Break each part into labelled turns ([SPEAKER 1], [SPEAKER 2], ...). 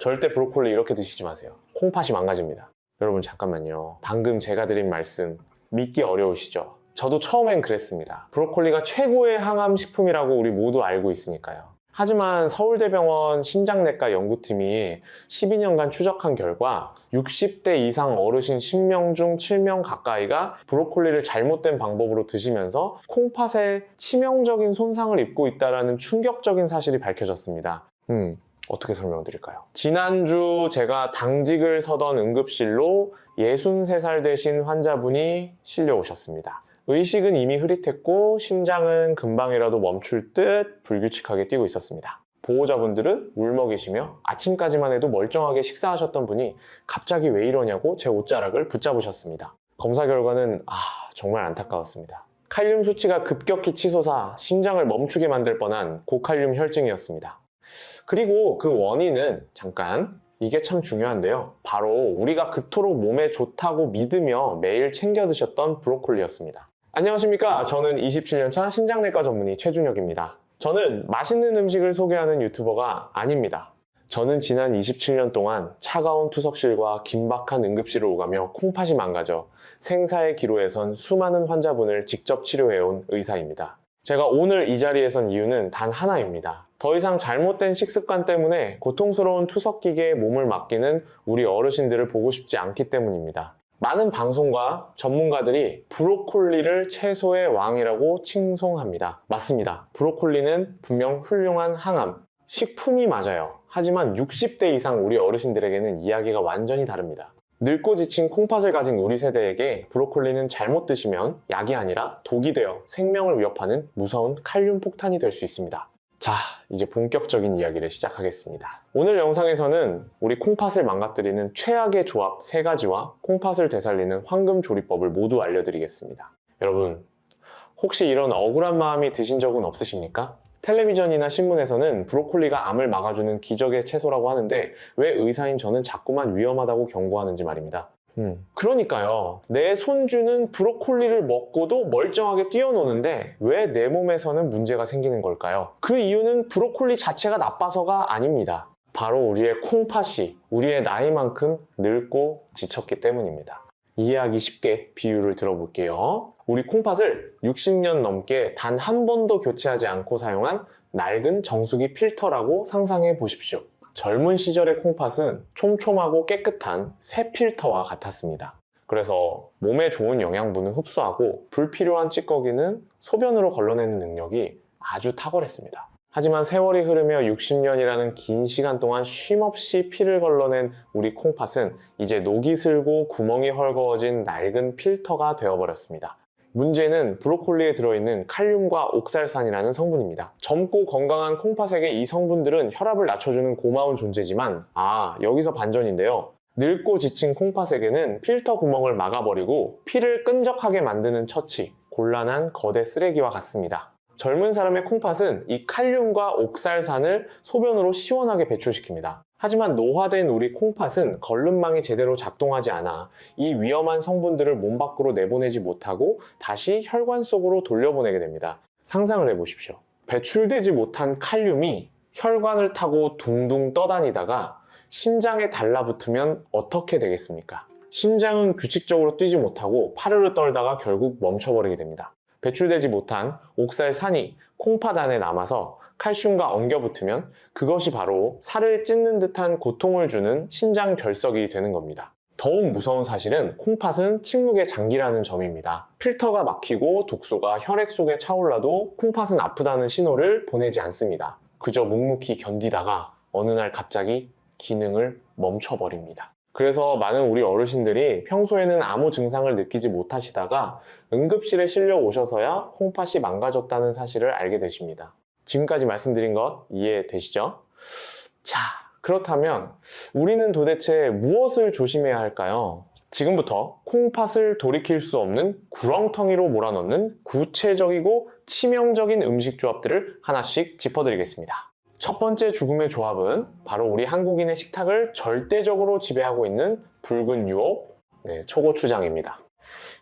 [SPEAKER 1] 절대 브로콜리 이렇게 드시지 마세요. 콩팥이 망가집니다. 여러분 잠깐만요. 방금 제가 드린 말씀 믿기 어려우시죠? 저도 처음엔 그랬습니다. 브로콜리가 최고의 항암 식품이라고 우리 모두 알고 있으니까요. 하지만 서울대병원 신장내과 연구팀이 12년간 추적한 결과 60대 이상 어르신 10명 중 7명 가까이가 브로콜리를 잘못된 방법으로 드시면서 콩팥에 치명적인 손상을 입고 있다는 충격적인 사실이 밝혀졌습니다. 어떻게 설명드릴까요? 지난주 제가 당직을 서던 응급실로 63살 되신 환자분이 실려 오셨습니다. 의식은 이미 흐릿했고 심장은 금방이라도 멈출 듯 불규칙하게 뛰고 있었습니다. 보호자분들은 울먹이시며 아침까지만 해도 멀쩡하게 식사하셨던 분이 갑자기 왜 이러냐고 제 옷자락을 붙잡으셨습니다. 검사 결과는 정말 안타까웠습니다. 칼륨 수치가 급격히 치솟아 심장을 멈추게 만들 뻔한 고칼륨 혈증이었습니다. 그리고 그 원인은 이게 참 중요한데요. 바로 우리가 그토록 몸에 좋다고 믿으며 매일 챙겨 드셨던 브로콜리였습니다. 안녕하십니까? 저는 27년차 신장내과 전문의 최준혁입니다. 저는 맛있는 음식을 소개하는 유튜버가 아닙니다. 저는 지난 27년 동안 차가운 투석실과 긴박한 응급실을 오가며 콩팥이 망가져 생사의 기로에 선 수많은 환자분을 직접 치료해온 의사입니다. 제가 오늘 이 자리에 선 이유는 단 하나입니다. 더 이상 잘못된 식습관 때문에 고통스러운 투석기계에 몸을 맡기는 우리 어르신들을 보고 싶지 않기 때문입니다. 많은 방송과 전문가들이 브로콜리를 채소의 왕이라고 칭송합니다. 맞습니다. 브로콜리는 분명 훌륭한 항암, 식품이 맞아요. 하지만 60대 이상 우리 어르신들에게는 이야기가 완전히 다릅니다. 늙고 지친 콩팥을 가진 우리 세대에게 브로콜리는 잘못 드시면 약이 아니라 독이 되어 생명을 위협하는 무서운 칼륨 폭탄이 될 수 있습니다. 자, 이제 본격적인 이야기를 시작하겠습니다. 오늘 영상에서는 우리 콩팥을 망가뜨리는 최악의 조합 3가지와 콩팥을 되살리는 황금 조리법을 모두 알려드리겠습니다. 여러분, 혹시 이런 억울한 마음이 드신 적은 없으십니까? 텔레비전이나 신문에서는 브로콜리가 암을 막아주는 기적의 채소라고 하는데 왜 의사인 저는 자꾸만 위험하다고 경고하는지 말입니다. 그러니까요. 내 손주는 브로콜리를 먹고도 멀쩡하게 뛰어노는데 왜 내 몸에서는 문제가 생기는 걸까요? 그 이유는 브로콜리 자체가 나빠서가 아닙니다. 바로 우리의 콩팥이 우리의 나이만큼 늙고 지쳤기 때문입니다. 이해하기 쉽게 비유를 들어볼게요. 우리 콩팥을 60년 넘게 단 한 번도 교체하지 않고 사용한 낡은 정수기 필터라고 상상해 보십시오. 젊은 시절의 콩팥은 촘촘하고 깨끗한 새 필터와 같았습니다. 그래서 몸에 좋은 영양분을 흡수하고 불필요한 찌꺼기는 소변으로 걸러내는 능력이 아주 탁월했습니다. 하지만 세월이 흐르며 60년이라는 긴 시간 동안 쉼없이 피를 걸러낸 우리 콩팥은 이제 녹이 슬고 구멍이 헐거워진 낡은 필터가 되어버렸습니다. 문제는 브로콜리에 들어있는 칼륨과 옥살산이라는 성분입니다. 젊고 건강한 콩팥에게 이 성분들은 혈압을 낮춰주는 고마운 존재지만 여기서 반전인데요. 늙고 지친 콩팥에게는 필터 구멍을 막아버리고 피를 끈적하게 만드는 처치, 곤란한 거대 쓰레기와 같습니다. 젊은 사람의 콩팥은 이 칼륨과 옥살산을 소변으로 시원하게 배출시킵니다. 하지만 노화된 우리 콩팥은 걸름망이 제대로 작동하지 않아 이 위험한 성분들을 몸 밖으로 내보내지 못하고 다시 혈관 속으로 돌려보내게 됩니다. 상상을 해보십시오. 배출되지 못한 칼륨이 혈관을 타고 둥둥 떠다니다가 심장에 달라붙으면 어떻게 되겠습니까? 심장은 규칙적으로 뛰지 못하고 파르르 떨다가 결국 멈춰버리게 됩니다. 배출되지 못한 옥살산이 콩팥 안에 남아서 칼슘과 엉겨붙으면 그것이 바로 살을 찢는 듯한 고통을 주는 신장 결석이 되는 겁니다. 더욱 무서운 사실은 콩팥은 침묵의 장기라는 점입니다. 필터가 막히고 독소가 혈액 속에 차올라도 콩팥은 아프다는 신호를 보내지 않습니다. 그저 묵묵히 견디다가 어느 날 갑자기 기능을 멈춰버립니다. 그래서 많은 우리 어르신들이 평소에는 아무 증상을 느끼지 못하시다가 응급실에 실려 오셔서야 콩팥이 망가졌다는 사실을 알게 되십니다. 지금까지 말씀드린 것 이해되시죠? 자, 그렇다면 우리는 도대체 무엇을 조심해야 할까요? 지금부터 콩팥을 돌이킬 수 없는 구렁텅이로 몰아넣는 구체적이고 치명적인 음식 조합들을 하나씩 짚어드리겠습니다. 첫 번째 죽음의 조합은 바로 우리 한국인의 식탁을 절대적으로 지배하고 있는 붉은 유혹, 초고추장입니다.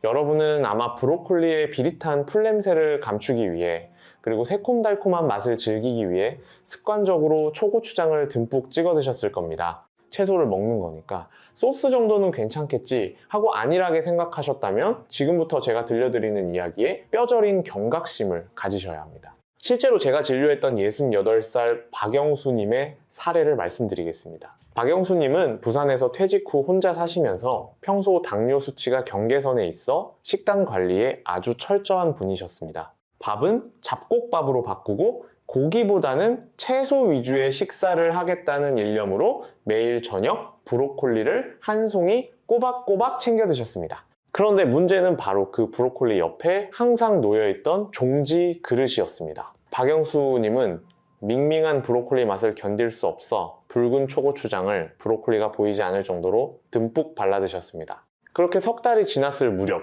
[SPEAKER 1] 여러분은 아마 브로콜리의 비릿한 풀냄새를 감추기 위해 그리고 새콤달콤한 맛을 즐기기 위해 습관적으로 초고추장을 듬뿍 찍어 드셨을 겁니다. 채소를 먹는 거니까 소스 정도는 괜찮겠지 하고 안일하게 생각하셨다면 지금부터 제가 들려드리는 이야기에 뼈저린 경각심을 가지셔야 합니다. 실제로 제가 진료했던 68살 박영수님의 사례를 말씀드리겠습니다. 박영수님은 부산에서 퇴직 후 혼자 사시면서 평소 당뇨 수치가 경계선에 있어 식단 관리에 아주 철저한 분이셨습니다. 밥은 잡곡밥으로 바꾸고 고기보다는 채소 위주의 식사를 하겠다는 일념으로 매일 저녁 브로콜리를 한 송이 꼬박꼬박 챙겨 드셨습니다. 그런데 문제는 바로 그 브로콜리 옆에 항상 놓여있던 종지 그릇이었습니다. 박영수님은 밍밍한 브로콜리 맛을 견딜 수 없어 붉은 초고추장을 브로콜리가 보이지 않을 정도로 듬뿍 발라 드셨습니다. 그렇게 석 달이 지났을 무렵,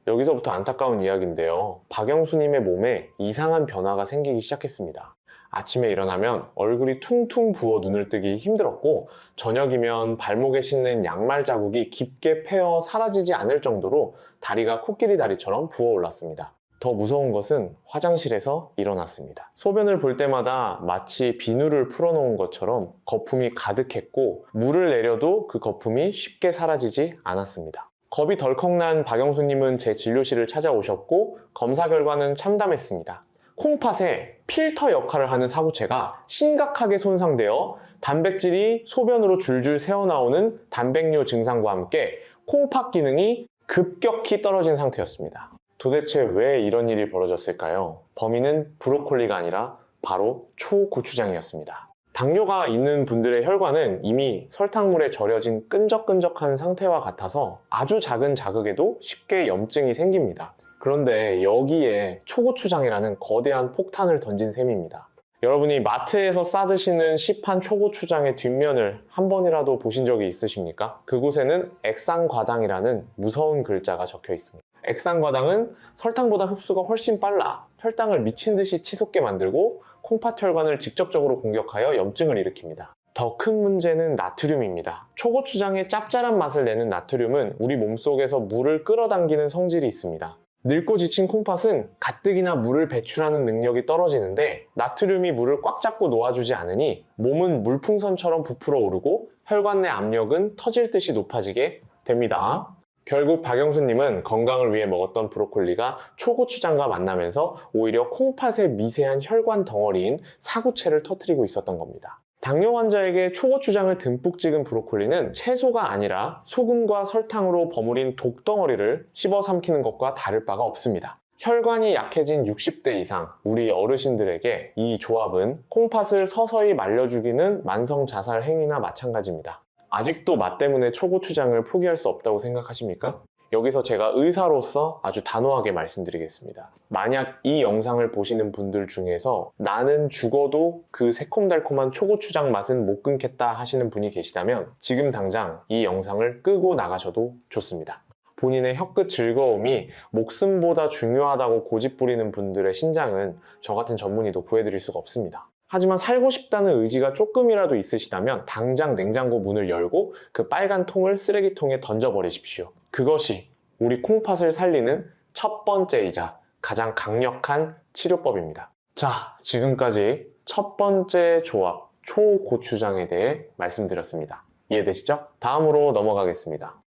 [SPEAKER 1] 여기서부터 안타까운 이야기인데요. 박영수님의 몸에 이상한 변화가 생기기 시작했습니다. 아침에 일어나면 얼굴이 퉁퉁 부어 눈을 뜨기 힘들었고 저녁이면 발목에 신는 양말 자국이 깊게 패어 사라지지 않을 정도로 다리가 코끼리 다리처럼 부어올랐습니다. 더 무서운 것은 화장실에서 일어났습니다. 소변을 볼 때마다 마치 비누를 풀어놓은 것처럼 거품이 가득했고 물을 내려도 그 거품이 쉽게 사라지지 않았습니다. 겁이 덜컥 난 박영수님은 제 진료실을 찾아오셨고 검사 결과는 참담했습니다. 콩팥에 필터 역할을 하는 사구체가 심각하게 손상되어 단백질이 소변으로 줄줄 새어나오는 단백뇨 증상과 함께 콩팥 기능이 급격히 떨어진 상태였습니다. 도대체 왜 이런 일이 벌어졌을까요? 범인은 브로콜리가 아니라 바로 초고추장이었습니다. 당뇨가 있는 분들의 혈관은 이미 설탕물에 절여진 끈적끈적한 상태와 같아서 아주 작은 자극에도 쉽게 염증이 생깁니다. 그런데 여기에 초고추장이라는 거대한 폭탄을 던진 셈입니다. 여러분이 마트에서 싸드시는 시판 초고추장의 뒷면을 한 번이라도 보신 적이 있으십니까? 그곳에는 액상과당이라는 무서운 글자가 적혀 있습니다. 액상과당은 설탕보다 흡수가 훨씬 빨라 혈당을 미친 듯이 치솟게 만들고 콩팥 혈관을 직접적으로 공격하여 염증을 일으킵니다. 더 큰 문제는 나트륨입니다. 초고추장의 짭짤한 맛을 내는 나트륨은 우리 몸속에서 물을 끌어당기는 성질이 있습니다. 늙고 지친 콩팥은 가뜩이나 물을 배출하는 능력이 떨어지는데 나트륨이 물을 꽉 잡고 놓아주지 않으니 몸은 물풍선처럼 부풀어 오르고 혈관 내 압력은 터질 듯이 높아지게 됩니다. 결국 박영수님은 건강을 위해 먹었던 브로콜리가 초고추장과 만나면서 오히려 콩팥의 미세한 혈관 덩어리인 사구체를 터뜨리고 있었던 겁니다. 당뇨 환자에게 초고추장을 듬뿍 찍은 브로콜리는 채소가 아니라 소금과 설탕으로 버무린 독덩어리를 씹어 삼키는 것과 다를 바가 없습니다. 혈관이 약해진 60대 이상 우리 어르신들에게 이 조합은 콩팥을 서서히 말려 죽이는 만성 자살 행위나 마찬가지입니다. 아직도 맛 때문에 초고추장을 포기할 수 없다고 생각하십니까? 여기서 제가 의사로서 아주 단호하게 말씀드리겠습니다. 만약 이 영상을 보시는 분들 중에서 나는 죽어도 그 새콤달콤한 초고추장 맛은 못 끊겠다 하시는 분이 계시다면 지금 당장 이 영상을 끄고 나가셔도 좋습니다. 본인의 혀끝 즐거움이 목숨보다 중요하다고 고집부리는 분들의 신장은 저 같은 전문의도 구해드릴 수가 없습니다. 하지만 살고 싶다는 의지가 조금이라도 있으시다면 당장 냉장고 문을 열고 그 빨간 통을 쓰레기통에 던져버리십시오. 그것이 우리 콩팥을 살리는 첫 번째이자 가장 강력한 치료법입니다. 자, 지금까지 첫 번째 조합, 초고추장에 대해 말씀드렸습니다. 이해되시죠? 다음으로 넘어가겠습니다.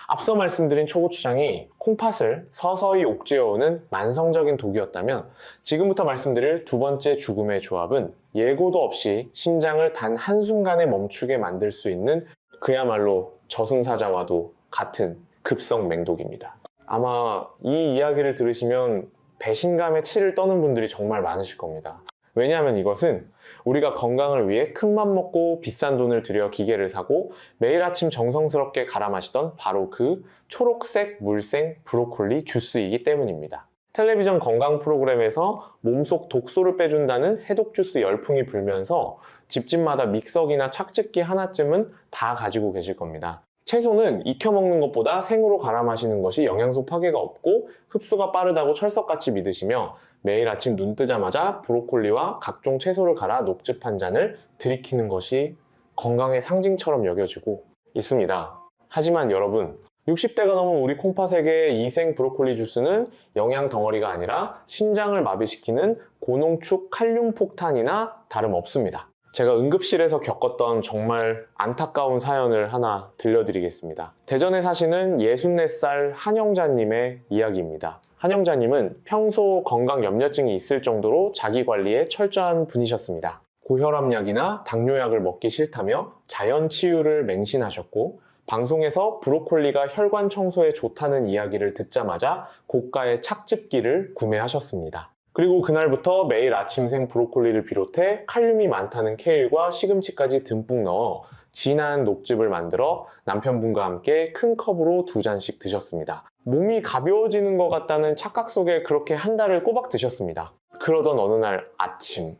[SPEAKER 1] 앞서 말씀드린 초고추장이 콩팥을 서서히 옥죄어오는 만성적인 독이었다면 지금부터 말씀드릴 두 번째 죽음의 조합은 예고도 없이 심장을 단 한순간에 멈추게 만들 수 있는 그야말로 저승사자와도 같은 급성 맹독입니다. 아마 이 이야기를 들으시면 배신감에 치를 떠는 분들이 정말 많으실 겁니다. 왜냐하면 이것은 우리가 건강을 위해 큰맘 먹고 비싼 돈을 들여 기계를 사고 매일 아침 정성스럽게 갈아 마시던 바로 그 초록색 물생 브로콜리 주스이기 때문입니다. 텔레비전 건강 프로그램에서 몸속 독소를 빼준다는 해독 주스 열풍이 불면서 집집마다 믹서기나 착즙기 하나쯤은 다 가지고 계실 겁니다. 채소는 익혀 먹는 것보다 생으로 갈아 마시는 것이 영양소 파괴가 없고 흡수가 빠르다고 철석같이 믿으시며 매일 아침 눈 뜨자마자 브로콜리와 각종 채소를 갈아 녹즙 한 잔을 들이키는 것이 건강의 상징처럼 여겨지고 있습니다. 하지만 여러분, 60대가 넘은 우리 콩팥에게 이 생 브로콜리 주스는 영양 덩어리가 아니라 심장을 마비시키는 고농축 칼륨 폭탄이나 다름없습니다. 제가 응급실에서 겪었던 정말 안타까운 사연을 하나 들려드리겠습니다. 대전에 사시는 64살 한영자님의 이야기입니다. 한영자님은 평소 건강 염려증이 있을 정도로 자기 관리에 철저한 분이셨습니다. 고혈압약이나 당뇨약을 먹기 싫다며 자연 치유를 맹신하셨고, 방송에서 브로콜리가 혈관 청소에 좋다는 이야기를 듣자마자 고가의 착즙기를 구매하셨습니다. 그리고 그날부터 매일 아침생 브로콜리를 비롯해 칼륨이 많다는 케일과 시금치까지 듬뿍 넣어 진한 녹즙을 만들어 남편분과 함께 큰 컵으로 2잔씩 드셨습니다. 몸이 가벼워지는 것 같다는 착각 속에 그렇게 한 달을 꼬박 드셨습니다. 그러던 어느 날 아침,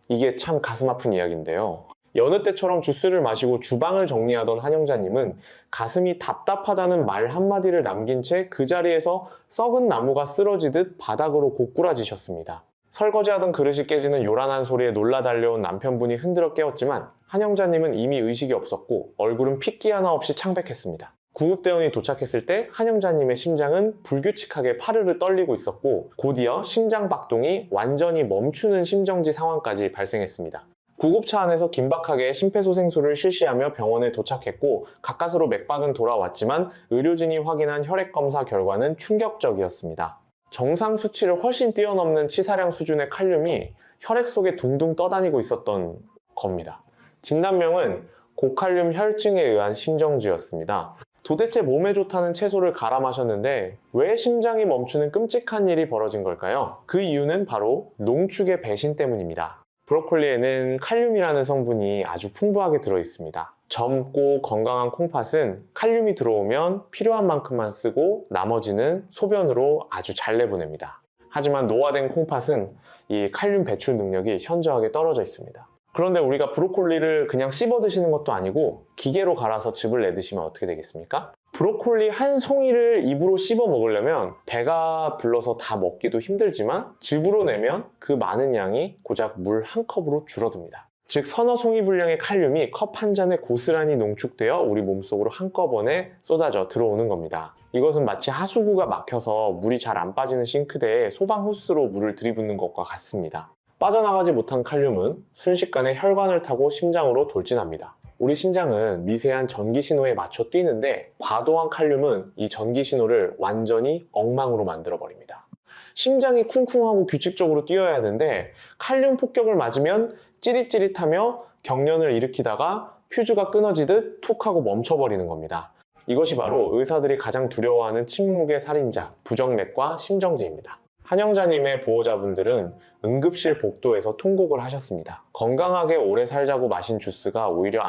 [SPEAKER 1] 이게 참 가슴 아픈 이야기인데요. 여느 때처럼 주스를 마시고 주방을 정리하던 한영자님은 가슴이 답답하다는 말 한마디를 남긴 채 그 자리에서 썩은 나무가 쓰러지듯 바닥으로 고꾸라지셨습니다. 설거지하던 그릇이 깨지는 요란한 소리에 놀라 달려온 남편분이 흔들어 깨웠지만 한영자님은 이미 의식이 없었고 얼굴은 핏기 하나 없이 창백했습니다. 구급대원이 도착했을 때 한영자님의 심장은 불규칙하게 파르르 떨리고 있었고 곧이어 심장박동이 완전히 멈추는 심정지 상황까지 발생했습니다. 구급차 안에서 긴박하게 심폐소생술을 실시하며 병원에 도착했고 가까스로 맥박은 돌아왔지만 의료진이 확인한 혈액검사 결과는 충격적이었습니다. 정상 수치를 훨씬 뛰어넘는 치사량 수준의 칼륨이 혈액 속에 둥둥 떠다니고 있었던 겁니다. 진단명은 고칼륨 혈증에 의한 심정지였습니다. 도대체 몸에 좋다는 채소를 갈아 마셨는데 왜 심장이 멈추는 끔찍한 일이 벌어진 걸까요? 그 이유는 바로 농축의 배신 때문입니다. 브로콜리에는 칼륨이라는 성분이 아주 풍부하게 들어있습니다. 젊고 건강한 콩팥은 칼륨이 들어오면 필요한 만큼만 쓰고 나머지는 소변으로 아주 잘 내보냅니다. 하지만 노화된 콩팥은 이 칼륨 배출 능력이 현저하게 떨어져 있습니다. 그런데 우리가 브로콜리를 그냥 씹어 드시는 것도 아니고 기계로 갈아서 즙을 내 드시면 어떻게 되겠습니까? 브로콜리 한 송이를 입으로 씹어 먹으려면 배가 불러서 다 먹기도 힘들지만 즙으로 내면 그 많은 양이 고작 물 한 컵으로 줄어듭니다. 즉 서너 송이 분량의 칼륨이 컵 한 잔에 고스란히 농축되어 우리 몸속으로 한꺼번에 쏟아져 들어오는 겁니다. 이것은 마치 하수구가 막혀서 물이 잘 안 빠지는 싱크대에 소방 호스로 물을 들이붓는 것과 같습니다. 빠져나가지 못한 칼륨은 순식간에 혈관을 타고 심장으로 돌진합니다. 우리 심장은 미세한 전기 신호에 맞춰 뛰는데 과도한 칼륨은 이 전기 신호를 완전히 엉망으로 만들어 버립니다. 심장이 쿵쿵하고 규칙적으로 뛰어야 하는데 칼륨 폭격을 맞으면 찌릿찌릿하며 경련을 일으키다가 퓨즈가 끊어지듯 툭 하고 멈춰버리는 겁니다. 이것이 바로 의사들이 가장 두려워하는 침묵의 살인자, 부정맥과 심정지입니다. 한영자님의 보호자분들은 응급실 복도에서 통곡을 하셨습니다. 건강하게 오래 살자고 마신 주스가 오히려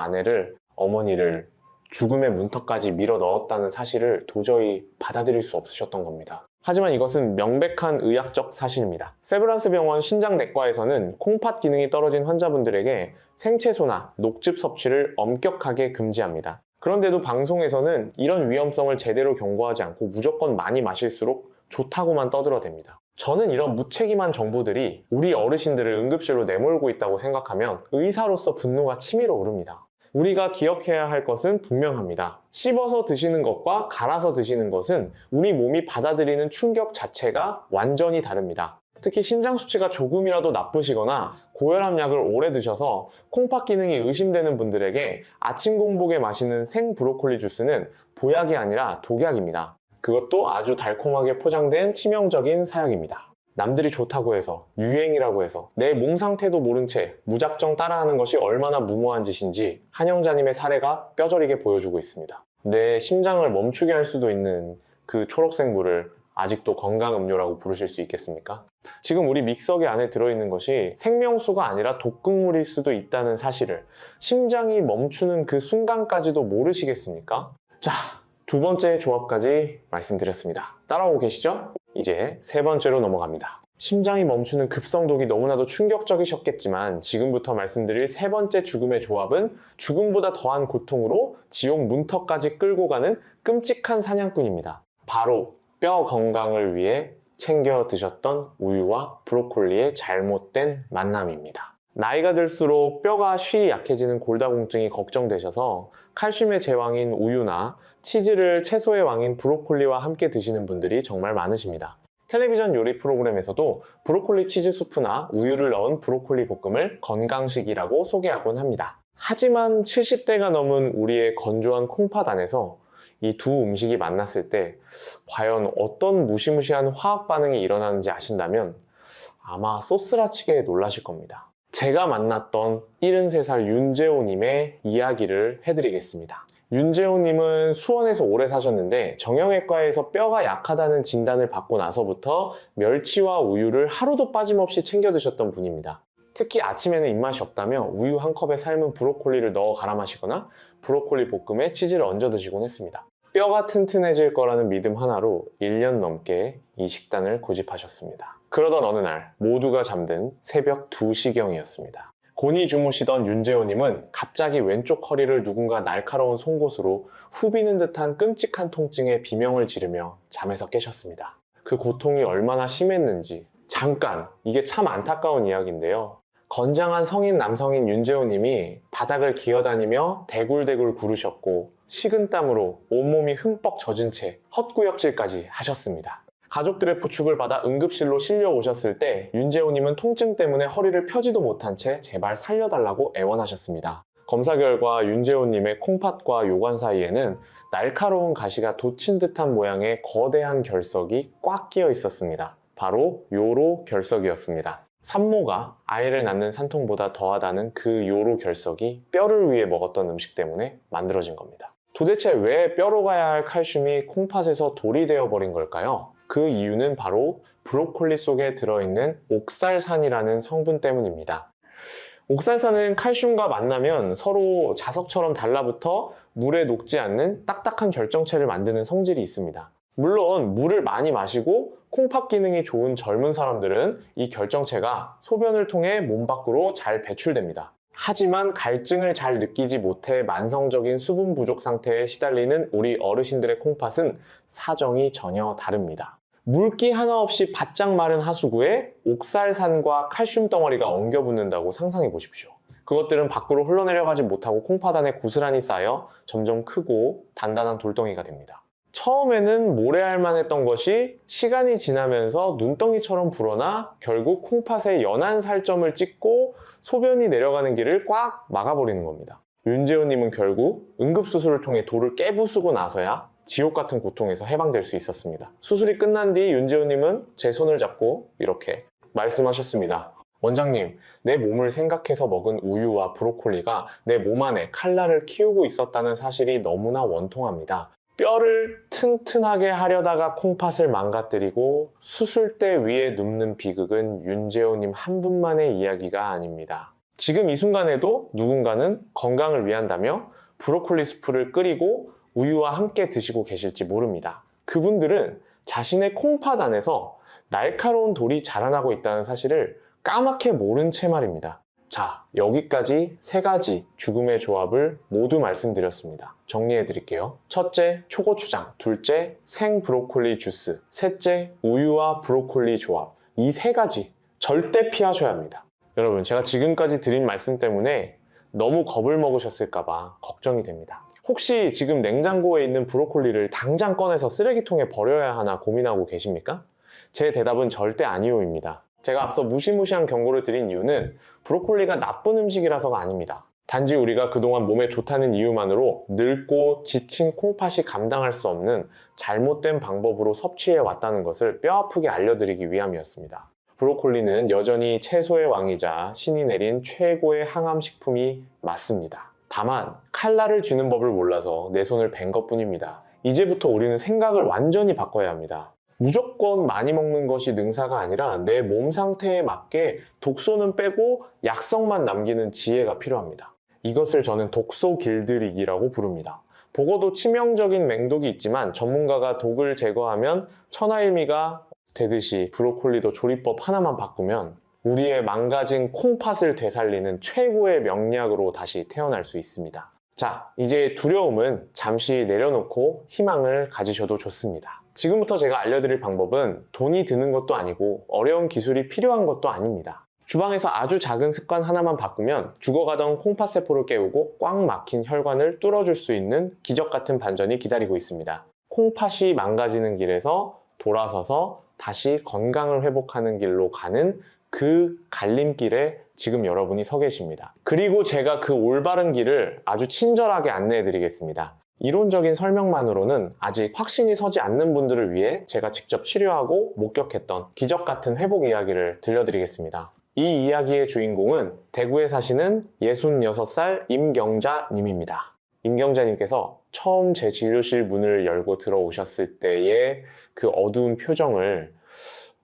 [SPEAKER 1] 어머니를 죽음의 문턱까지 밀어 넣었다는 사실을 도저히 받아들일 수 없으셨던 겁니다. 하지만 이것은 명백한 의학적 사실입니다. 세브란스 병원 신장내과에서는 콩팥 기능이 떨어진 환자분들에게 생채소나 녹즙 섭취를 엄격하게 금지합니다. 그런데도 방송에서는 이런 위험성을 제대로 경고하지 않고 무조건 많이 마실수록 좋다고만 떠들어댑니다. 저는 이런 무책임한 정보들이 우리 어르신들을 응급실로 내몰고 있다고 생각하면 의사로서 분노가 치밀어 오릅니다. 우리가 기억해야 할 것은 분명합니다. 씹어서 드시는 것과 갈아서 드시는 것은 우리 몸이 받아들이는 충격 자체가 완전히 다릅니다. 특히 신장 수치가 조금이라도 나쁘시거나 고혈압약을 오래 드셔서 콩팥 기능이 의심되는 분들에게 아침 공복에 마시는 생 브로콜리 주스는 보약이 아니라 독약입니다. 그것도 아주 달콤하게 포장된 치명적인 사약입니다. 남들이 좋다고 해서, 유행이라고 해서 내 몸 상태도 모른 채 무작정 따라하는 것이 얼마나 무모한 짓인지 한영자님의 사례가 뼈저리게 보여주고 있습니다. 내 심장을 멈추게 할 수도 있는 그 초록색 물을 아직도 건강음료라고 부르실 수 있겠습니까? 지금 우리 믹서기 안에 들어있는 것이 생명수가 아니라 독극물일 수도 있다는 사실을 심장이 멈추는 그 순간까지도 모르시겠습니까? 자, 두 번째 조합까지 말씀드렸습니다. 따라오고 계시죠? 이제 세 번째로 넘어갑니다. 심장이 멈추는 급성독이 너무나도 충격적이셨겠지만 지금부터 말씀드릴 세 번째 죽음의 조합은 죽음보다 더한 고통으로 지옥 문턱까지 끌고 가는 끔찍한 사냥꾼입니다. 바로 뼈 건강을 위해 챙겨 드셨던 우유와 브로콜리의 잘못된 만남입니다. 나이가 들수록 뼈가 쉬이 약해지는 골다공증이 걱정되셔서 칼슘의 제왕인 우유나 치즈를 채소의 왕인 브로콜리와 함께 드시는 분들이 정말 많으십니다. 텔레비전 요리 프로그램에서도 브로콜리 치즈 수프나 우유를 넣은 브로콜리 볶음을 건강식이라고 소개하곤 합니다. 하지만 70대가 넘은 우리의 건조한 콩팥 안에서 이 두 음식이 만났을 때 과연 어떤 무시무시한 화학 반응이 일어나는지 아신다면 아마 소스라치게 놀라실 겁니다. 제가 만났던 73살 윤재호님의 이야기를 해드리겠습니다. 윤재호님은 수원에서 오래 사셨는데 정형외과에서 뼈가 약하다는 진단을 받고 나서부터 멸치와 우유를 하루도 빠짐없이 챙겨 드셨던 분입니다. 특히 아침에는 입맛이 없다며 우유 한 컵에 삶은 브로콜리를 넣어 갈아 마시거나 브로콜리 볶음에 치즈를 얹어 드시곤 했습니다. 뼈가 튼튼해질 거라는 믿음 하나로 1년 넘게 이 식단을 고집하셨습니다. 그러던 어느 날 모두가 잠든 새벽 2시경이었습니다. 곤히 주무시던 윤재호님은 갑자기 왼쪽 허리를 누군가 날카로운 송곳으로 후비는 듯한 끔찍한 통증에 비명을 지르며 잠에서 깨셨습니다. 그 고통이 얼마나 심했는지 잠깐, 이게 참 안타까운 이야기인데요. 건장한 성인 남성인 윤재호님이 바닥을 기어다니며 대굴대굴 구르셨고 식은땀으로 온몸이 흠뻑 젖은 채 헛구역질까지 하셨습니다. 가족들의 부축을 받아 응급실로 실려 오셨을 때 윤재호님은 통증 때문에 허리를 펴지도 못한 채 제발 살려달라고 애원하셨습니다. 검사 결과 윤재호님의 콩팥과 요관 사이에는 날카로운 가시가 돋친 듯한 모양의 거대한 결석이 꽉 끼어 있었습니다. 바로 요로 결석이었습니다. 산모가 아이를 낳는 산통보다 더하다는 그 요로 결석이 뼈를 위해 먹었던 음식 때문에 만들어진 겁니다. 도대체 왜 뼈로 가야 할 칼슘이 콩팥에서 돌이 되어버린 걸까요? 그 이유는 바로 브로콜리 속에 들어있는 옥살산이라는 성분 때문입니다. 옥살산은 칼슘과 만나면 서로 자석처럼 달라붙어 물에 녹지 않는 딱딱한 결정체를 만드는 성질이 있습니다. 물론 물을 많이 마시고 콩팥 기능이 좋은 젊은 사람들은 이 결정체가 소변을 통해 몸 밖으로 잘 배출됩니다. 하지만 갈증을 잘 느끼지 못해 만성적인 수분 부족 상태에 시달리는 우리 어르신들의 콩팥은 사정이 전혀 다릅니다. 물기 하나 없이 바짝 마른 하수구에 옥살산과 칼슘 덩어리가 엉겨붙는다고 상상해 보십시오. 그것들은 밖으로 흘러내려가지 못하고 콩팥 안에 고스란히 쌓여 점점 크고 단단한 돌덩이가 됩니다. 처음에는 모래알만 했던 것이 시간이 지나면서 눈덩이처럼 불어나 결국 콩팥에 연한 살점을 찍고 소변이 내려가는 길을 꽉 막아버리는 겁니다. 윤재호님은 결국 응급수술을 통해 돌을 깨부수고 나서야 지옥 같은 고통에서 해방될 수 있었습니다. 수술이 끝난 뒤 윤재호님은 제 손을 잡고 이렇게 말씀하셨습니다. 원장님, 내 몸을 생각해서 먹은 우유와 브로콜리가 내 몸 안에 칼날을 키우고 있었다는 사실이 너무나 원통합니다. 뼈를 튼튼하게 하려다가 콩팥을 망가뜨리고 수술대 위에 눕는 비극은 윤재호님 한 분만의 이야기가 아닙니다. 지금 이 순간에도 누군가는 건강을 위한다며 브로콜리 수프를 끓이고 우유와 함께 드시고 계실지 모릅니다. 그분들은 자신의 콩팥 안에서 날카로운 돌이 자라나고 있다는 사실을 까맣게 모른 채 말입니다. 자, 여기까지 3가지 죽음의 조합을 모두 말씀드렸습니다. 정리해 드릴게요. 첫째, 초고추장. 둘째, 생 브로콜리 주스. 셋째, 우유와 브로콜리 조합. 이 3가지 절대 피하셔야 합니다. 여러분, 제가 지금까지 드린 말씀 때문에 너무 겁을 먹으셨을까봐 걱정이 됩니다. 혹시 지금 냉장고에 있는 브로콜리를 당장 꺼내서 쓰레기통에 버려야 하나 고민하고 계십니까? 제 대답은 절대 아니오입니다. 제가 앞서 무시무시한 경고를 드린 이유는 브로콜리가 나쁜 음식이라서가 아닙니다. 단지 우리가 그동안 몸에 좋다는 이유만으로 늙고 지친 콩팥이 감당할 수 없는 잘못된 방법으로 섭취해 왔다는 것을 뼈아프게 알려드리기 위함이었습니다. 브로콜리는 여전히 채소의 왕이자 신이 내린 최고의 항암식품이 맞습니다. 다만 칼날을 쥐는 법을 몰라서 내 손을 벤 것뿐입니다. 이제부터 우리는 생각을 완전히 바꿔야 합니다. 무조건 많이 먹는 것이 능사가 아니라 내 몸 상태에 맞게 독소는 빼고 약성만 남기는 지혜가 필요합니다. 이것을 저는 독소 길들이기라고 부릅니다. 보고도 치명적인 맹독이 있지만 전문가가 독을 제거하면 천하일미가 되듯이 브로콜리도 조리법 하나만 바꾸면 우리의 망가진 콩팥을 되살리는 최고의 명약으로 다시 태어날 수 있습니다. 자, 이제 두려움은 잠시 내려놓고 희망을 가지셔도 좋습니다. 지금부터 제가 알려드릴 방법은 돈이 드는 것도 아니고 어려운 기술이 필요한 것도 아닙니다. 주방에서 아주 작은 습관 하나만 바꾸면 죽어가던 콩팥세포를 깨우고 꽉 막힌 혈관을 뚫어줄 수 있는 기적 같은 반전이 기다리고 있습니다. 콩팥이 망가지는 길에서 돌아서서 다시 건강을 회복하는 길로 가는 그 갈림길에 지금 여러분이 서 계십니다. 그리고 제가 그 올바른 길을 아주 친절하게 안내해 드리겠습니다. 이론적인 설명만으로는 아직 확신이 서지 않는 분들을 위해 제가 직접 치료하고 목격했던 기적 같은 회복 이야기를 들려드리겠습니다. 이 이야기의 주인공은 대구에 사시는 66살 임경자 님입니다. 임경자님께서 처음 제 진료실 문을 열고 들어오셨을 때의 그 어두운 표정을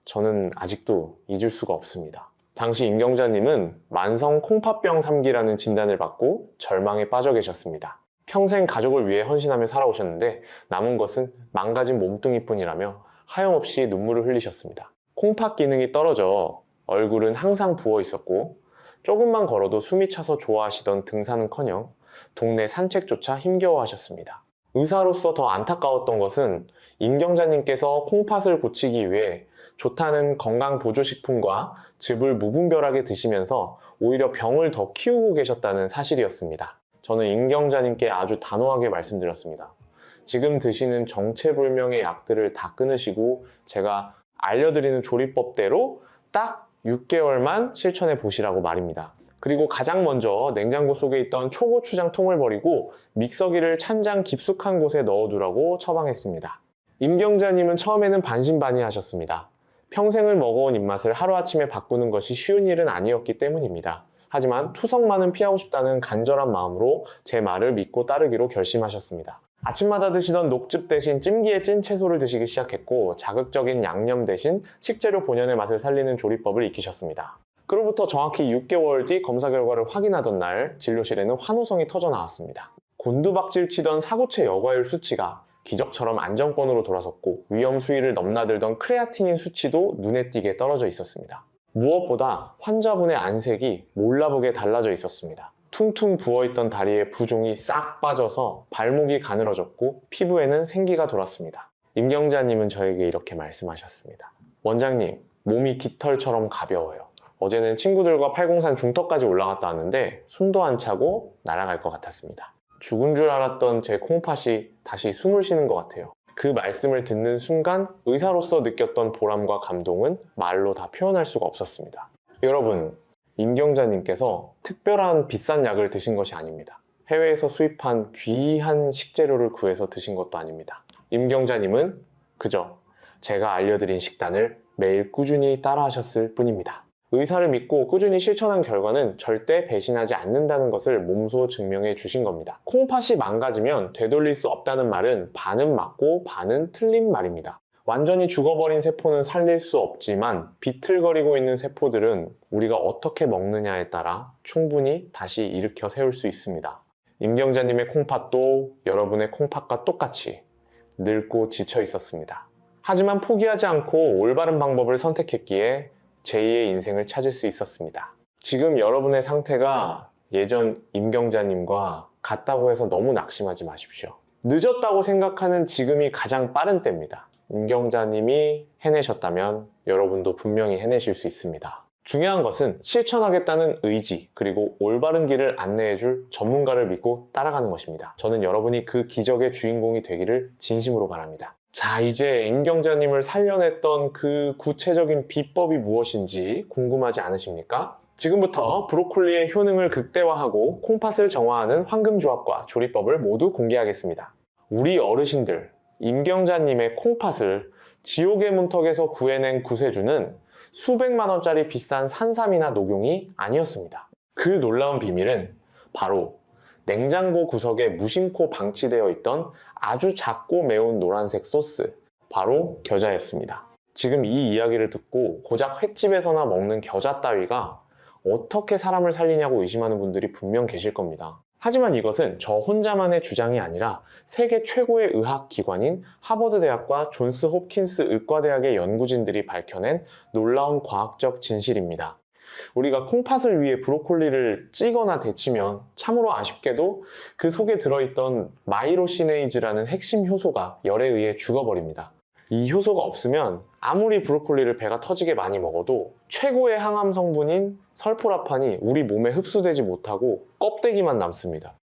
[SPEAKER 1] 저는 아직도 잊을 수가 없습니다. 당시 임경자님은 만성 콩팥병 3기라는 진단을 받고 절망에 빠져 계셨습니다. 평생 가족을 위해 헌신하며 살아오셨는데 남은 것은 망가진 몸뚱이뿐이라며 하염없이 눈물을 흘리셨습니다. 콩팥 기능이 떨어져 얼굴은 항상 부어 있었고 조금만 걸어도 숨이 차서 좋아하시던 등산은커녕 동네 산책조차 힘겨워하셨습니다. 의사로서 더 안타까웠던 것은 임경자님께서 콩팥을 고치기 위해 좋다는 건강보조식품과 즙을 무분별하게 드시면서 오히려 병을 더 키우고 계셨다는 사실이었습니다. 저는 임경자님께 아주 단호하게 말씀드렸습니다. 지금 드시는 정체불명의 약들을 다 끊으시고 제가 알려드리는 조리법대로 딱 6개월만 실천해 보시라고 말입니다. 그리고 가장 먼저 냉장고 속에 있던 초고추장 통을 버리고 믹서기를 찬장 깊숙한 곳에 넣어두라고 처방했습니다. 임경자님은 처음에는 반신반의하셨습니다. 평생을 먹어온 입맛을 하루아침에 바꾸는 것이 쉬운 일은 아니었기 때문입니다. 하지만 투석만은 피하고 싶다는 간절한 마음으로 제 말을 믿고 따르기로 결심하셨습니다. 아침마다 드시던 녹즙 대신 찜기에 찐 채소를 드시기 시작했고 자극적인 양념 대신 식재료 본연의 맛을 살리는 조리법을 익히셨습니다. 그로부터 정확히 6개월 뒤 검사 결과를 확인하던 날 진료실에는 환호성이 터져 나왔습니다. 곤두박질 치던 사구체 여과율 수치가 기적처럼 안정권으로 돌아섰고 위험 수위를 넘나들던 크레아티닌 수치도 눈에 띄게 떨어져 있었습니다. 무엇보다 환자분의 안색이 몰라보게 달라져 있었습니다. 퉁퉁 부어있던 다리에 부종이 싹 빠져서 발목이 가늘어졌고 피부에는 생기가 돌았습니다. 임경자님은 저에게 이렇게 말씀하셨습니다. 원장님, 몸이 깃털처럼 가벼워요. 어제는 친구들과 팔공산 중턱까지 올라갔다 왔는데 숨도 안 차고 날아갈 것 같았습니다. 죽은 줄 알았던 제 콩팥이 다시 숨을 쉬는 것 같아요. 그 말씀을 듣는 순간 의사로서 느꼈던 보람과 감동은 말로 다 표현할 수가 없었습니다. 여러분, 임경자님께서 특별한 비싼 약을 드신 것이 아닙니다. 해외에서 수입한 귀한 식재료를 구해서 드신 것도 아닙니다. 임경자님은 그저 제가 알려드린 식단을 매일 꾸준히 따라 하셨을 뿐입니다. 의사를 믿고 꾸준히 실천한 결과는 절대 배신하지 않는다는 것을 몸소 증명해 주신 겁니다. 콩팥이 망가지면 되돌릴 수 없다는 말은 반은 맞고 반은 틀린 말입니다. 완전히 죽어버린 세포는 살릴 수 없지만 비틀거리고 있는 세포들은 우리가 어떻게 먹느냐에 따라 충분히 다시 일으켜 세울 수 있습니다. 임경자님의 콩팥도 여러분의 콩팥과 똑같이 늙고 지쳐 있었습니다. 하지만 포기하지 않고 올바른 방법을 선택했기에 제2의 인생을 찾을 수 있었습니다. 지금 여러분의 상태가 예전 임경자님과 같다고 해서 너무 낙심하지 마십시오. 늦었다고 생각하는 지금이 가장 빠른 때입니다. 임경자님이 해내셨다면 여러분도 분명히 해내실 수 있습니다. 중요한 것은 실천하겠다는 의지 그리고 올바른 길을 안내해줄 전문가를 믿고 따라가는 것입니다. 저는 여러분이 그 기적의 주인공이 되기를 진심으로 바랍니다. 자, 이제 임경자님을 살려냈던 그 구체적인 비법이 무엇인지 궁금하지 않으십니까? 지금부터 브로콜리의 효능을 극대화하고 콩팥을 정화하는 황금조합과 조리법을 모두 공개하겠습니다. 우리 어르신들, 임경자님의 콩팥을 지옥의 문턱에서 구해낸 구세주는 수백만 원짜리 비싼 산삼이나 녹용이 아니었습니다. 그 놀라운 비밀은 바로 냉장고 구석에 무심코 방치되어 있던 아주 작고 매운 노란색 소스, 바로 겨자였습니다. 지금 이 이야기를 듣고 고작 횟집에서나 먹는 겨자 따위가 어떻게 사람을 살리냐고 의심하는 분들이 분명 계실 겁니다. 하지만 이것은 저 혼자만의 주장이 아니라 세계 최고의 의학기관인 하버드대학과 존스 홉킨스 의과대학의 연구진들이 밝혀낸 놀라운 과학적 진실입니다. 우리가 콩팥을 위해 브로콜리를 찌거나 데치면 참으로 아쉽게도 그 속에 들어있던 마이로시네이즈라는 핵심 효소가 열에 의해 죽어버립니다. 이 효소가 없으면 아무리 브로콜리를 배가 터지게 많이 먹어도 최고의 항암 성분인 설포라판이 우리 몸에 흡수되지 못하고 껍데기만 남습니다.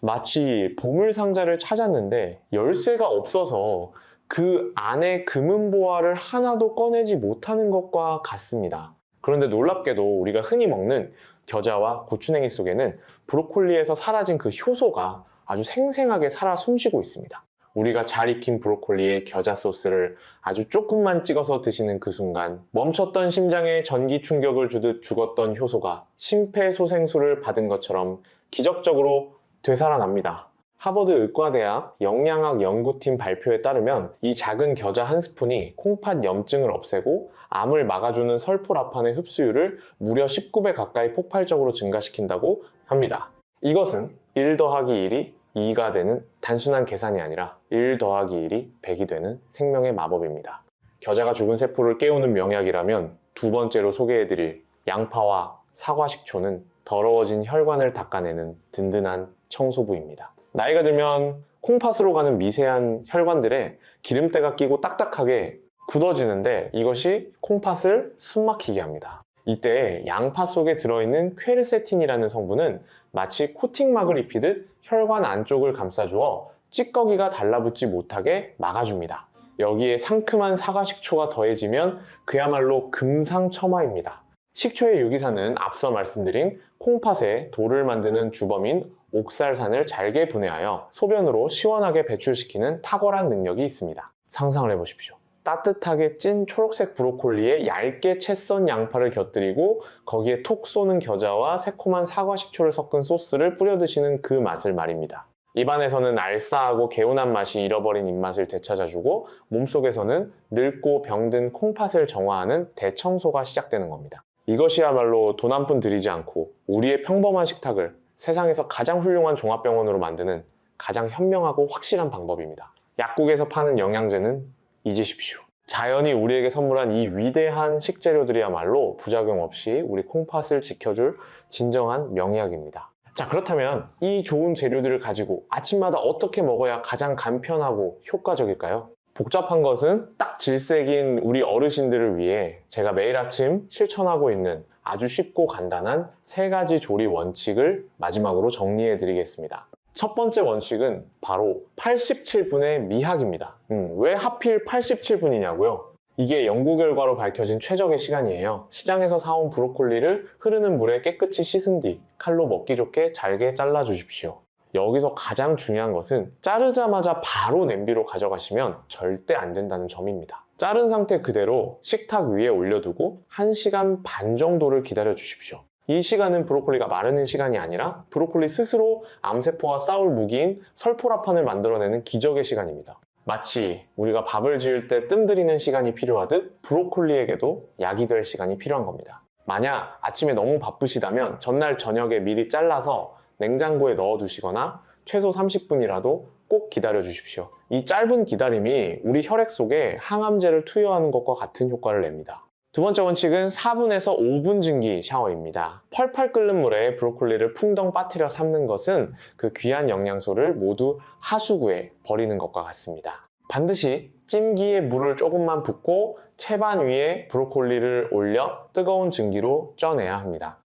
[SPEAKER 1] 마치 보물상자를 찾았는데 열쇠가 없어서 그 안에 금은보화를 하나도 꺼내지 못하는 것과 같습니다. 그런데 놀랍게도 우리가 흔히 먹는 겨자와 고추냉이 속에는 브로콜리에서 사라진 그 효소가 아주 생생하게 살아 숨쉬고 있습니다. 우리가 잘 익힌 브로콜리에 겨자 소스를 아주 조금만 찍어서 드시는 그 순간 멈췄던 심장에 전기 충격을 주듯 죽었던 효소가 심폐소생술을 받은 것처럼 기적적으로 되살아납니다. 하버드 의과대학 영양학 연구팀 발표에 따르면 이 작은 겨자 한 스푼이 콩팥 염증을 없애고 암을 막아주는 설포라판의 흡수율을 무려 19배 가까이 폭발적으로 증가시킨다고 합니다. 이것은 1 더하기 1이 2가 되는 단순한 계산이 아니라 1 더하기 1이 100이 되는 생명의 마법입니다. 겨자가 죽은 세포를 깨우는 명약이라면 두 번째로 소개해드릴 양파와 사과 식초는 더러워진 혈관을 닦아내는 든든한 청소부입니다. 나이가 들면 콩팥으로 가는 미세한 혈관들에 기름때가 끼고 딱딱하게 굳어지는데 이것이 콩팥을 숨막히게 합니다. 이때 양파 속에 들어있는 퀘르세틴이라는 성분은 마치 코팅막을 입히듯 혈관 안쪽을 감싸주어 찌꺼기가 달라붙지 못하게 막아줍니다. 여기에 상큼한 사과 식초가 더해지면 그야말로 금상첨화입니다. 식초의 유기산은 앞서 말씀드린 콩팥에 돌을 만드는 주범인 옥살산을 잘게 분해하여 소변으로 시원하게 배출시키는 탁월한 능력이 있습니다. 상상을 해보십시오. 따뜻하게 찐 초록색 브로콜리에 얇게 채 썬 양파를 곁들이고 거기에 톡 쏘는 겨자와 새콤한 사과 식초를 섞은 소스를 뿌려 드시는 그 맛을 말입니다. 입안에서는 알싸하고 개운한 맛이 잃어버린 입맛을 되찾아주고 몸속에서는 늙고 병든 콩팥을 정화하는 대청소가 시작되는 겁니다. 이것이야말로 돈 한 푼 들이지 않고 우리의 평범한 식탁을 세상에서 가장 훌륭한 종합병원으로 만드는 가장 현명하고 확실한 방법입니다. 약국에서 파는 영양제는 잊으십시오. 자연이 우리에게 선물한 이 위대한 식재료들이야말로 부작용 없이 우리 콩팥을 지켜줄 진정한 명약입니다. 자, 그렇다면 이 좋은 재료들을 가지고 아침마다 어떻게 먹어야 가장 간편하고 효과적일까요? 복잡한 것은 딱 질색인 우리 어르신들을 위해 제가 매일 아침 실천하고 있는 아주 쉽고 간단한 3가지 조리 원칙을 마지막으로 정리해 드리겠습니다. 첫 번째 원칙은 바로 87분의 미학입니다. 왜 하필 87분이냐고요? 이게 연구 결과로 밝혀진 최적의 시간이에요. 시장에서 사온 브로콜리를 흐르는 물에 깨끗이 씻은 뒤 칼로 먹기 좋게 잘게 잘라 주십시오. 여기서 가장 중요한 것은 자르자마자 바로 냄비로 가져가시면 절대 안 된다는 점입니다. 자른 상태 그대로 식탁 위에 올려두고 1시간 반 정도를 기다려 주십시오. 이 시간은 브로콜리가 마르는 시간이 아니라 브로콜리 스스로 암세포와 싸울 무기인 설포라판을 만들어내는 기적의 시간입니다. 마치 우리가 밥을 지을 때 뜸들이는 시간이 필요하듯 브로콜리에게도 약이 될 시간이 필요한 겁니다. 만약 아침에 너무 바쁘시다면 전날 저녁에 미리 잘라서 냉장고에 넣어두시거나 최소 30분이라도 꼭 기다려 주십시오. 이 짧은 기다림이 우리 혈액 속에 항암제를 투여하는 것과 같은 효과를 냅니다. 두 번째 원칙은 4분에서 5분 증기 샤워입니다. 펄펄 끓는 물에 브로콜리를 풍덩 빠뜨려 삶는 것은 그 귀한 영양소를 모두 하수구에 버리는 것과 같습니다. 반드시 찜기에 물을 조금만 붓고 채반 위에 브로콜리를 올려 뜨거운 증기로 쪄내야 합니다.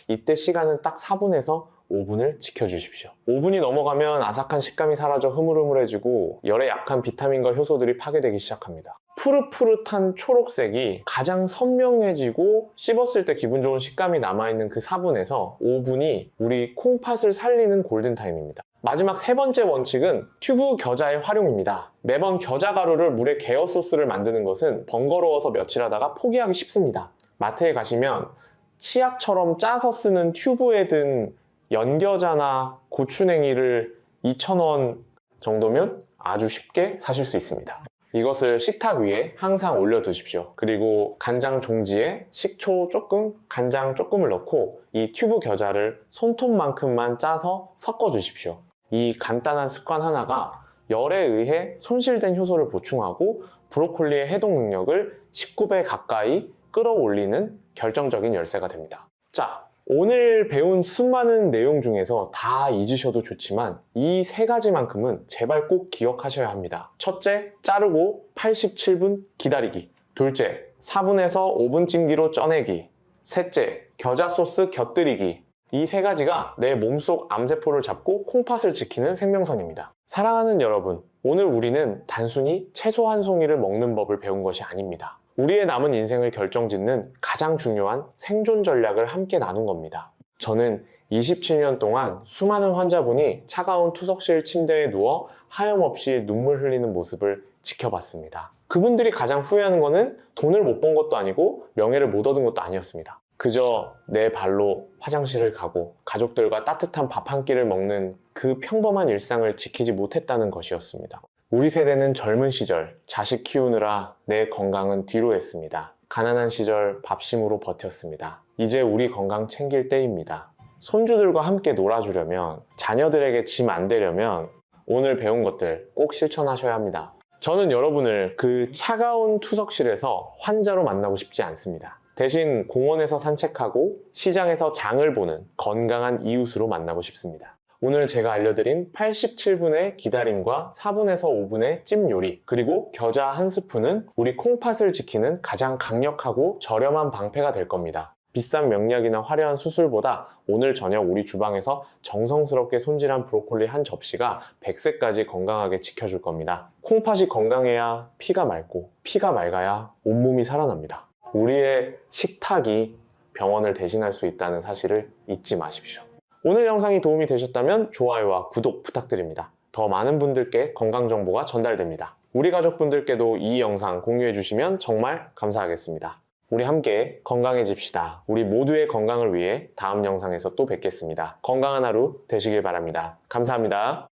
[SPEAKER 1] 이때 시간은 딱 4분에서 5분을 지켜주십시오. 5분이 넘어가면 아삭한 식감이 사라져 흐물흐물해지고 열에 약한 비타민과 효소들이 파괴되기 시작합니다. 푸릇푸릇한 초록색이 가장 선명해지고 씹었을 때 기분 좋은 식감이 남아있는 그 4분에서 5분이 우리 콩팥을 살리는 골든타임입니다. 마지막 3번째 원칙은 튜브 겨자의 활용입니다. 매번 겨자 가루를 물에 개어 소스를 만드는 것은 번거로워서 며칠 하다가 포기하기 쉽습니다. 마트에 가시면 치약처럼 짜서 쓰는 튜브에 든 연겨자나 고추냉이를 2,000원 정도면 아주 쉽게 사실 수 있습니다. 이것을 식탁 위에 항상 올려두십시오. 그리고 간장 종지에 식초 조금, 간장 조금을 넣고 이 튜브 겨자를 손톱만큼만 짜서 섞어 주십시오. 이 간단한 습관 하나가 열에 의해 손실된 효소를 보충하고 브로콜리의 해독 능력을 19배 가까이 끌어올리는 결정적인 열쇠가 됩니다. 자, 오늘 배운 수많은 내용 중에서 다 잊으셔도 좋지만 이 3가지만큼은 제발 꼭 기억하셔야 합니다. 첫째, 자르고 87분 기다리기. 둘째, 4분에서 5분 찜기로 쪄내기. 셋째, 겨자 소스 곁들이기. 이 3가지가 내 몸속 암세포를 잡고 콩팥을 지키는 생명선입니다. 사랑하는 여러분, 오늘 우리는 단순히 채소 한 송이를 먹는 법을 배운 것이 아닙니다. 우리의 남은 인생을 결정짓는 가장 중요한 생존 전략을 함께 나눈 겁니다. 저는 27년 동안 수많은 환자분이 차가운 투석실 침대에 누워 하염없이 눈물 흘리는 모습을 지켜봤습니다. 그분들이 가장 후회하는 것은 돈을 못 번 것도 아니고 명예를 못 얻은 것도 아니었습니다. 그저 내 발로 화장실을 가고 가족들과 따뜻한 밥 한 끼를 먹는 그 평범한 일상을 지키지 못했다는 것이었습니다. 우리 세대는 젊은 시절 자식 키우느라 내 건강은 뒤로 했습니다. 가난한 시절 밥심으로 버텼습니다. 이제 우리 건강 챙길 때입니다. 손주들과 함께 놀아주려면, 자녀들에게 짐 안 되려면 오늘 배운 것들 꼭 실천하셔야 합니다. 저는 여러분을 그 차가운 투석실에서 환자로 만나고 싶지 않습니다. 대신 공원에서 산책하고 시장에서 장을 보는 건강한 이웃으로 만나고 싶습니다. 오늘 제가 알려드린 87분의 기다림과 4분에서 5분의 찜 요리, 그리고 겨자 한 스푼은 우리 콩팥을 지키는 가장 강력하고 저렴한 방패가 될 겁니다. 비싼 명약이나 화려한 수술보다 오늘 저녁 우리 주방에서 정성스럽게 손질한 브로콜리 한 접시가 100세까지 건강하게 지켜줄 겁니다. 콩팥이 건강해야 피가 맑고, 피가 맑아야 온몸이 살아납니다. 우리의 식탁이 병원을 대신할 수 있다는 사실을 잊지 마십시오. 오늘 영상이 도움이 되셨다면 좋아요와 구독 부탁드립니다. 더 많은 분들께 건강 정보가 전달됩니다. 우리 가족분들께도 이 영상 공유해 주시면 정말 감사하겠습니다. 우리 함께 건강해집시다. 우리 모두의 건강을 위해 다음 영상에서 또 뵙겠습니다. 건강한 하루 되시길 바랍니다. 감사합니다.